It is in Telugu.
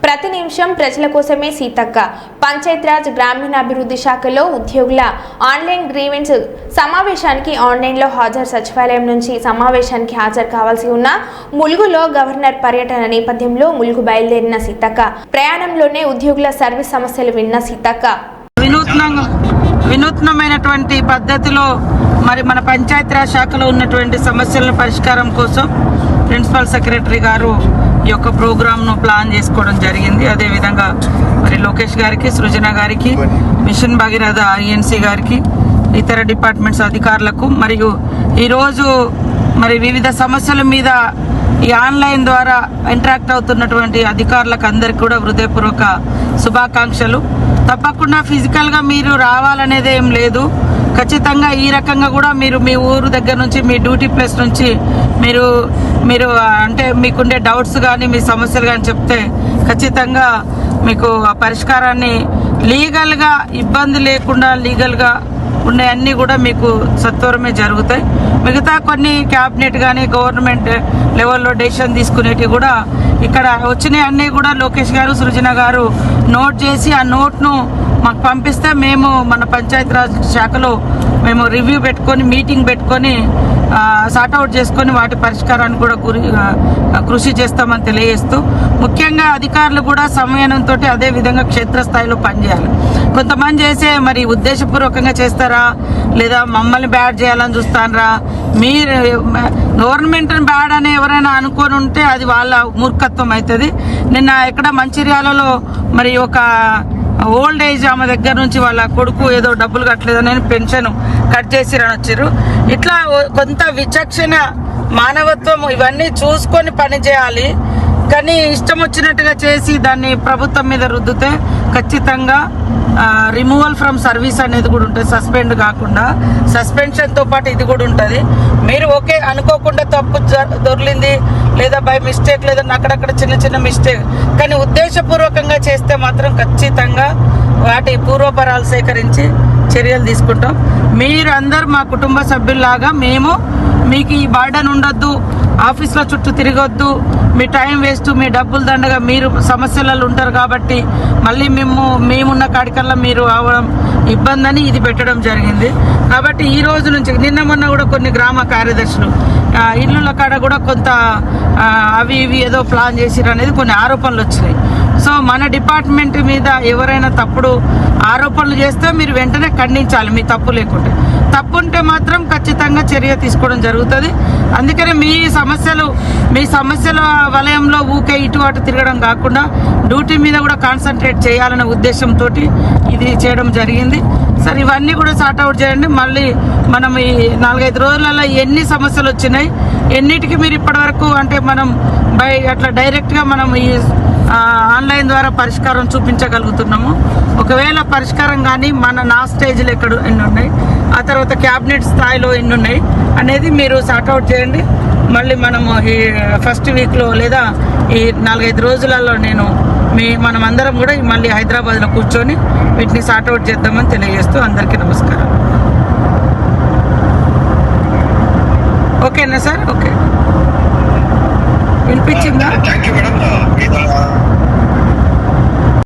ప్రతి నిమిషం ప్రజల కోసమే సీతక్క. పంచాయతీరాజ్ గ్రామీణాభివృద్ధి శాఖలో ఉద్యోగుల ఆన్లైన్ గ్రీవెన్స్ సమావేశానికి ఆన్లైన్లో హాజరు. సచివాలయం నుంచి సమావేశానికి హాజరు కావాల్సి ఉన్న ములుగులో గవర్నర్ పర్యటన నేపథ్యంలో ములుగు బయలుదేరిన సీతక్క ప్రయాణంలోనే ఉద్యోగుల సర్వీస్ సమస్యలు విన్న సీతక్క వినూత్నమైనటువంటి పద్ధతిలో మరి మన పంచాయతీరాజ్ శాఖలో ఉన్నటువంటి సమస్యల పరిష్కారం కోసం ప్రిన్సిపల్ సెక్రటరీ గారు ఈ యొక్క ప్రోగ్రామ్ను ప్లాన్ చేసుకోవడం జరిగింది. అదేవిధంగా మరి లోకేష్ గారికి, సృజన గారికి, మిషన్ భగీరథ INC గారికి, ఇతర డిపార్ట్మెంట్స్ అధికారులకు మరియు ఈరోజు మరి వివిధ సమస్యల మీద ఈ ఆన్లైన్ ద్వారా ఇంటరాక్ట్ అవుతున్నటువంటి అధికారులకు అందరికీ కూడా హృదయపూర్వక శుభాకాంక్షలు. తప్పకుండా ఫిజికల్గా మీరు రావాలనేది ఏం లేదు. ఖచ్చితంగా ఈ రకంగా కూడా మీరు మీ ఊరు దగ్గర నుంచి, మీ డ్యూటీ ప్లేస్ నుంచి మీరు అంటే మీకుండే డౌట్స్ కానీ మీ సమస్యలు కానీ చెప్తే ఖచ్చితంగా మీకు ఆ పరిష్కారాన్ని లీగల్గా ఇబ్బంది లేకుండా లీగల్గా ఉన్నాయన్నీ కూడా మీకు సత్వరమే జరుగుతాయి. మిగతా కొన్ని క్యాబినెట్ కానీ గవర్నమెంట్ లెవెల్లో డెసిషన్ తీసుకునేటివి కూడా ఇక్కడ వచ్చినాయి అన్నీ కూడా లోకేష్ గారు, సృజన గారు నోట్ చేసి ఆ నోట్ను మాకు పంపిస్తే మేము మన పంచాయతీరాజ్ శాఖలో మేము రివ్యూ పెట్టుకొని మీటింగ్ పెట్టుకొని సార్ట్అవుట్ చేసుకొని వాటి పరిష్కారాన్ని కూడా కృషి చేస్తామని తెలియజేస్తూ, ముఖ్యంగా అధికారులు కూడా సమయంతో అదే విధంగా క్షేత్రస్థాయిలో పనిచేయాలి. కొంతమంది చేసే మరి ఉద్దేశపూర్వకంగా చేస్తారా లేదా మమ్మల్ని బ్యాడ్ చేయాలని చూస్తానరా, మీరు గవర్నమెంట్ని బ్యాడ్ అని ఎవరైనా అనుకొని ఉంటే అది వాళ్ళ మూర్ఖత్వం అవుతుంది. నిన్న ఎక్కడ మంచిర్యాలలో మరి ఒక ఓల్డ్ ఏజ్ ఆమె దగ్గర నుంచి వాళ్ళ కొడుకు ఏదో డబ్బులు కట్టలేదని పెన్షన్ కట్ చేసిరని వచ్చారు. ఇట్లా కొంత విచక్షణ, మానవత్వం ఇవన్నీ చూసుకొని పని చేయాలి. కానీ ఇష్టం వచ్చినట్టుగా చేసి దాన్ని ప్రభుత్వం మీద రుద్దితే ఖచ్చితంగా రిమూవల్ ఫ్రమ్ సర్వీస్ అనేది కూడా ఉంటుంది. సస్పెండ్ కాకుండా సస్పెన్షన్తో పాటు ఇది కూడా ఉంటుంది. మీరు ఓకే అనుకోకుండా తప్పు దొర్లింది లేదా బై మిస్టేక్ లేదా అక్కడక్కడ చిన్న చిన్న మిస్టేక్, కానీ ఉద్దేశపూర్వకంగా చేస్తే మాత్రం ఖచ్చితంగా వాటి పూర్వపరాలు సేకరించి చర్యలు తీసుకుంటాం. మీరు అందరు మా కుటుంబ సభ్యుల్లాగా మేము మీకు ఈ బర్డన్ ఉండొద్దు, ఆఫీస్లో చుట్టూ తిరగొద్దు, మీ టైం వేస్ట్, మీ డబ్బులు దండగా మీరు సమస్యలలో ఉంటారు కాబట్టి మళ్ళీ మేమున్న కాడికల్లా మీరు అవడం ఇబ్బంది అని ఇది పెట్టడం జరిగింది. కాబట్టి ఈ రోజు నుంచి నిన్న మొన్న కూడా కొన్ని గ్రామ కార్యదర్శులు ఇల్లుల కాడ కూడా కొంత అవి ఇవి ఏదో ప్లాన్ చేసిరు అనేది కొన్ని ఆరోపణలు వచ్చినాయి. సో మన డిపార్ట్మెంట్ మీద ఎవరైనా తప్పుడు ఆరోపణలు చేస్తే మీరు వెంటనే ఖండించాలి. మీ తప్పు లేకుంటే, తప్పు ఉంటే మాత్రం ఖచ్చితంగా చర్య తీసుకోవడం జరుగుతుంది. అందుకనే మీ సమస్యల వలయంలో ఊకే ఇటు అటు తిరగడం కాకుండా డ్యూటీ మీద కూడా కాన్సన్ట్రేట్ చేయాలనే ఉద్దేశంతో ఇది చేయడం జరిగింది. సరే, ఇవన్నీ కూడా సార్ట్అవుట్ చేయండి. మళ్ళీ మనం ఈ 4-5 రోజులలో ఎన్ని సమస్యలు వచ్చినాయి, ఎన్నిటికీ మీరు ఇప్పటివరకు అంటే మనం అట్లా డైరెక్ట్గా మనం ఈ ఆన్లైన్ ద్వారా పరిష్కారం చూపించగలుగుతున్నాము. ఒకవేళ పరిష్కారం కానీ నా స్టేజ్లో ఎన్ని ఉన్నాయి, ఆ తర్వాత క్యాబినెట్ స్థాయిలో ఎన్ని ఉన్నాయి అనేది మీరు సార్ట్అవుట్ చేయండి. మళ్ళీ మనము ఈ ఫస్ట్ వీక్లో లేదా ఈ 4-5 రోజులలో మనం అందరం కూడా మళ్ళీ హైదరాబాద్లో కూర్చొని వీటిని సార్ట్అవుట్ చేద్దామని తెలియజేస్తూ అందరికీ నమస్కారం. ఓకేనా సార్? ఓకే, వినిపించిందా?